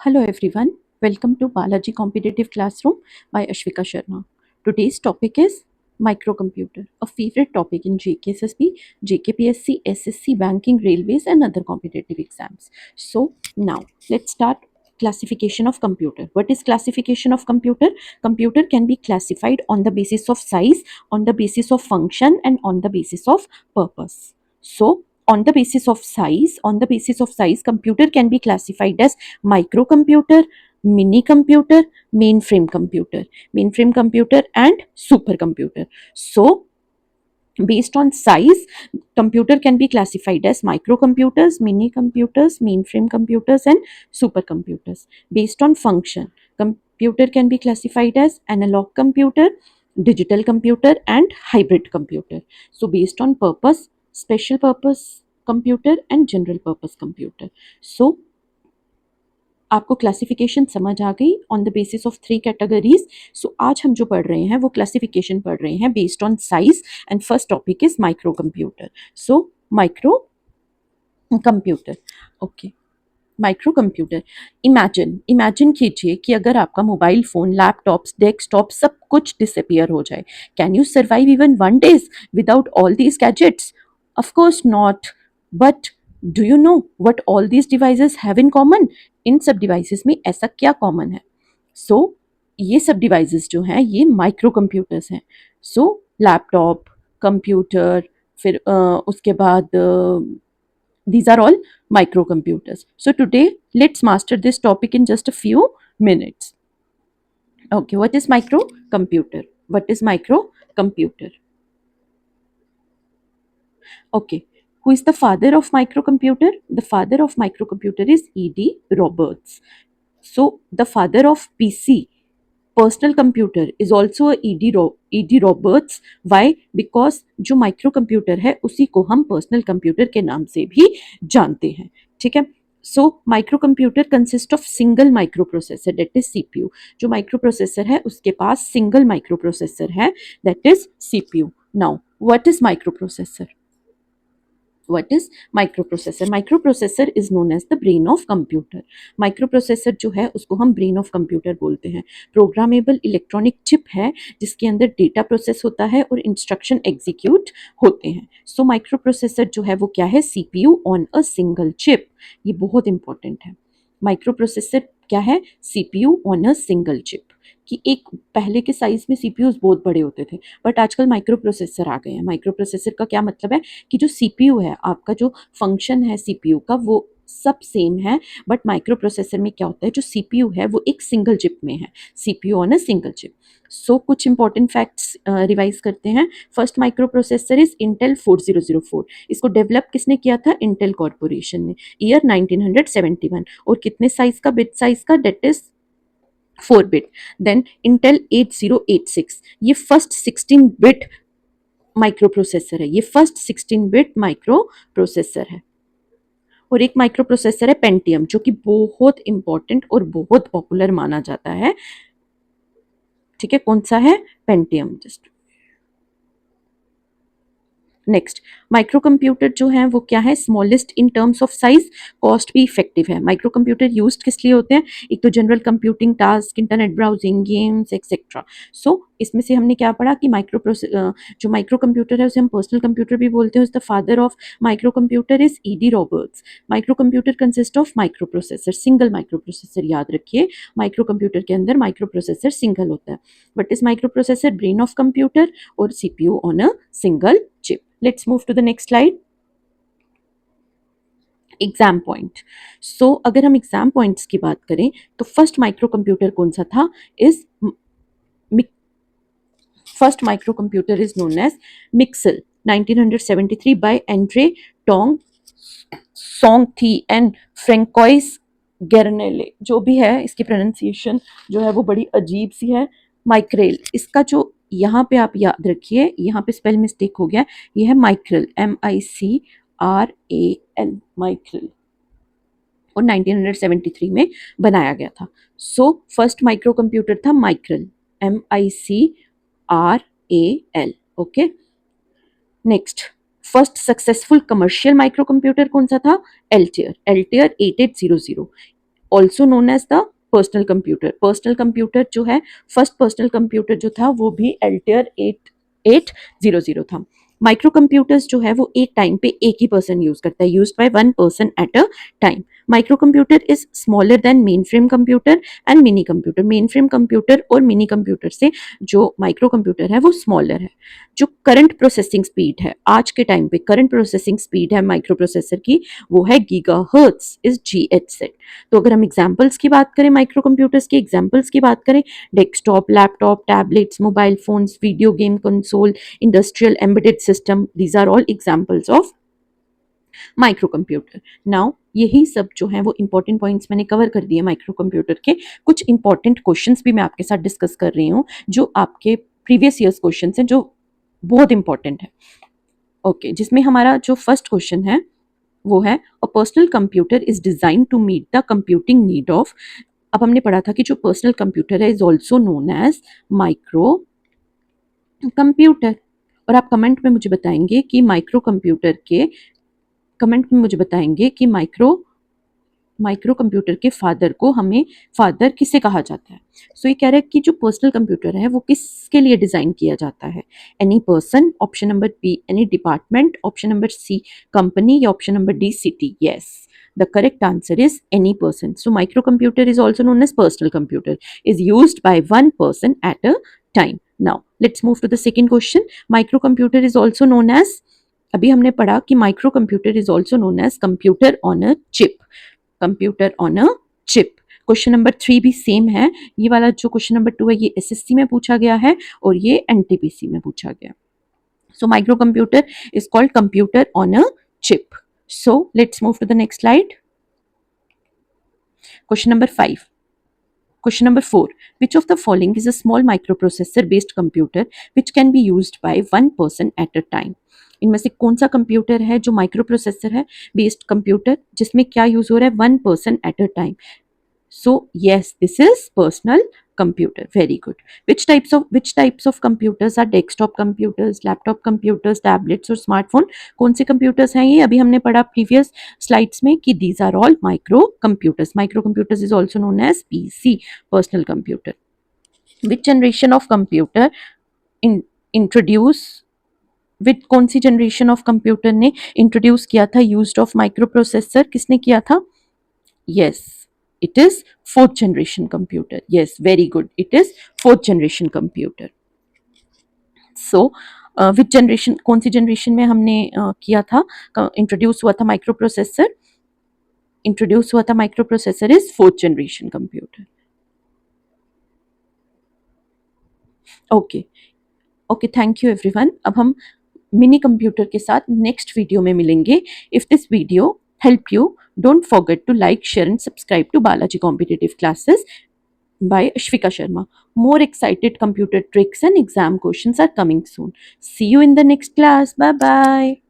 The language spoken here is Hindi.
Hello everyone, welcome to Balaji Competitive Classroom by Ashvika Sharma. Today's topic is microcomputer, a favorite topic in JKSSB, JKPSC, SSC, banking, railways and other competitive exams. So now let's start classification of computer. What is classification of computer? Computer can be classified on the basis of size, on the basis of function and on the basis of purpose. So on the basis of size, computer can be classified as microcomputer, mini computer, mainframe computer and supercomputer. So based on size, computer can be classified as microcomputers, mini computers, mainframe computers and supercomputers. Based on function, computer can be classified as analog computer, digital computer and hybrid computer. So based on purpose, special purpose computer and general purpose computer. So आपको क्लासिफिकेशन समझ आ गई on the basis of 3 categories. So आज हम जो पढ़ रहे हैं वो क्लासिफिकेशन पढ़ रहे हैं based on size and first topic is micro computer. So micro computer. Okay, micro computer. Imagine कीजिए कि अगर आपका मोबाइल फोन, लैपटॉप्स, डेस्कटॉप सब कुछ डिसअपियर हो जाए. Can you survive even 1 days without all these gadgets? Of course not. But do you know what all these devices have in common? इन सब डिवाइसेस में ऐसा क्या कॉमन है? सो ये सब डिवाइसेस जो हैं ये माइक्रो कंप्यूटर्स हैं. सो लैपटॉप, कंप्यूटर, फिर उसके बाद these are all microcomputers. So today let's master this topic in just a few minutes. Okay, what is microcomputer? What is microcomputer? Okay, who is the father of microcomputer? The father of microcomputer is E.D. Roberts. So the father of PC, personal computer, is also Ed Roberts. Why? Because जो माइक्रो कंप्यूटर है उसी को हम पर्सनल कंप्यूटर के नाम से भी जानते हैं. ठीक है. सो micro computer consist of single micro processor, that is CPU. जो माइक्रो प्रोसेसर है उसके पास सिंगल माइक्रो प्रोसेसर है, that is CPU. Now what is micro processor? What is microprocessor? Microprocessor is known as the brain of computer. Microprocessor जो है उसको हम brain of computer बोलते हैं. प्रोग्रामेबल इलेक्ट्रॉनिक चिप है जिसके अंदर डेटा प्रोसेस होता है और इंस्ट्रक्शन एग्जीक्यूट होते हैं. सो माइक्रोप्रोसेसर जो है वो क्या है? CPU on a single chip. ये बहुत इंपॉर्टेंट है. माइक्रोप्रोसेसर क्या है? CPU on a single chip. कि एक पहले के साइज में सीपीयूज बहुत बड़े होते थे बट आजकल माइक्रो प्रोसेसर आ गए हैं. माइक्रो प्रोसेसर का क्या मतलब है कि जो सीपीयू है, आपका जो फंक्शन है सीपीयू का वो सब सेम है. बट माइक्रो प्रोसेसर में क्या होता है, जो सीपीयू है वो एक सिंगल चिप में है. CPU on a single chip. So कुछ इंपॉर्टेंट फैक्ट्स रिवाइज करते हैं. First microprocessor is Intel 4004. इसको डेवलप किसने किया था? इंटेल कॉर्पोरेशन ने. ईयर 1971. और कितने साइज का? बिट साइज का, that is 4 bit. Then Intel 8086. ये फर्स्ट 16 बिट माइक्रो प्रोसेसर है. ये फर्स्ट 16 बिट माइक्रो प्रोसेसर है. और एक माइक्रो प्रोसेसर है पेंटियम, जो कि बहुत इंपॉर्टेंट और बहुत पॉपुलर माना जाता है. ठीक है, कौन सा है? Pentium. Just next, microcomputer जो है वो क्या है? Smallest in terms of size, cost भी इफेक्टिव है. माइक्रो कंप्यूटर यूज किस लिए होते हैं? एक तो general computing task, internet browsing, games etcetera. So इसमें से हमने क्या पढ़ा कि जो माइक्रो कंप्यूटर है उसे हम पर्सनल कंप्यूटर भी बोलते हैं. The father of micro computer is ED Roberts. Micro computer consist of micro processor, single micro processor. याद रखिए, माइक्रो कंप्यूटर के अंदर माइक्रो प्रोसेसर सिंगल होता है. बट इस microprocessor brain of computer और CPU on a single chip. Let's move to the next slide. Exam point. So अगर हम एग्जाम पॉइंट्स की बात करें तो फर्स्ट माइक्रो कंप्यूटर कौन सा था? Is first micro computer is known as Micral, 1973 by Andre Truong Trong Thi and François Gernelle. जो भी है इसकी प्रोनाउंसिएशन जो है वो बड़ी अजीब सी है. माइक्रेल, इसका जो यहाँ पे आप याद रखिए, यहाँ पे स्पेल मिस्टेक हो गया. ये है माइक्रेल, MICRAL, माइक्रेल. और 1973 में बनाया गया था. सो फर्स्ट माइक्रो कंप्यूटर था Micral, MICRAL. Okay. Next, first successful commercial micro computer कौन सा था? Altair, 8800. Also known as the personal computer. Personal computer जो है, फर्स्ट पर्सनल कंप्यूटर जो था वो भी एल्टेयर 8800 था। माइक्रो कंप्यूटर्स जो है वो एक टाइम पे एक ही पर्सन यूज करता है, use by one person at a time. Micro computer is smaller than main frame computer and mini computer. Main frame computer और मिनी कंप्यूटर से जो माइक्रो कंप्यूटर है वो स्मॉलर है। जो करंट प्रोसेसिंग स्पीड है, आज के टाइम पे करंट प्रोसेसिंग स्पीड है माइक्रो प्रोसेसर की, वो है गीगाहर्ट्ज, इज GHz। तो अगर हम एग्जांपल्स की बात करें, माइक्रो कंप्यूटर्स के एग्जांपल्स की बात करें, desktop, laptop, tablets, mobile phones, video game console, industrial embedded system, these are all examples of micro computer. Now यही सब जो है वो इंपॉर्टेंट पॉइंट्स मैंने कवर कर दिए माइक्रो कंप्यूटर के। कुछ इंपॉर्टेंट क्वेश्चंस भी मैं आपके साथ डिस्कस कर रही हूँ जो आपके प्रीवियस ईयर्स क्वेश्चंस हैं, जो बहुत इंपॉर्टेंट है। ओके, जिसमें हमारा जो फर्स्ट क्वेश्चन है वो है, a personal computer is design to meet the computing need of. अब हमने पढ़ा था कि जो पर्सनल कंप्यूटर है is also known as micro computer. और आप कमेंट में मुझे बताएंगे कि माइक्रो कंप्यूटर के, कमेंट में मुझे बताएंगे कि माइक्रो कंप्यूटर के फादर को हमें फादर किसे कहा जाता है। सो ये कह रहा है कि जो पर्सनल कंप्यूटर है वो किसके लिए डिजाइन किया जाता है। Any person, option number B any department, option number C company, या option number D city. Yes, the correct answer is any person. So microcomputer is also known as personal computer, is used by one person at a time. Now let's move to the second question. Microcomputer is also known as, अभी हमने पढ़ा कि micro computer is also known as computer on a chip. Computer on a chip. Question number 3 भी सेम है। ये वाला जो क्वेश्चन नंबर 2 है ये SSC में पूछा गया है और ये NTPC में पूछा गया। So micro computer is called computer on a chip. So let's move to the next slide. Question number 5, question number 4, which of the following is a small microprocessor based computer which can be used by one person at a time? इनमें से कौन सा कंप्यूटर है जो माइक्रो प्रोसेसर है बेस्ड कंप्यूटर, जिसमें क्या यूज हो रहा है, one person at a time. So yes, this is personal computer. Very good. Which types of computers are desktop computers, laptop computers, tablets और smartphone? कौन से computers हैं ये? अभी हमने पढ़ा previous slides में कि these are all micro computers. Micro computers is also known as PC, personal computer. Which generation of computer introduce, with कौन सी जनरेशन ऑफ कंप्यूटर ने इंट्रोड्यूस किया था यूज्ड ऑफ माइक्रो प्रोसेसर? किसने किया था? Yes, it is fourth generation computer. Yes, very good, it is fourth generation computer. So which generation, कौन सी जनरेशन में हमने किया था, इंट्रोड्यूस हुआ था माइक्रो प्रोसेसर? इंट्रोड्यूस हुआ था micro processor is fourth generation computer. Okay okay, thank you everyone. अब हम मिनी कंप्यूटर के साथ नेक्स्ट वीडियो में मिलेंगे। If this video help you, don't forget to like, share and subscribe to Balaji Competitive Classes by Ashvika Sharma. More excited computer tricks and exam questions are coming soon. See you in the next class. Bye bye.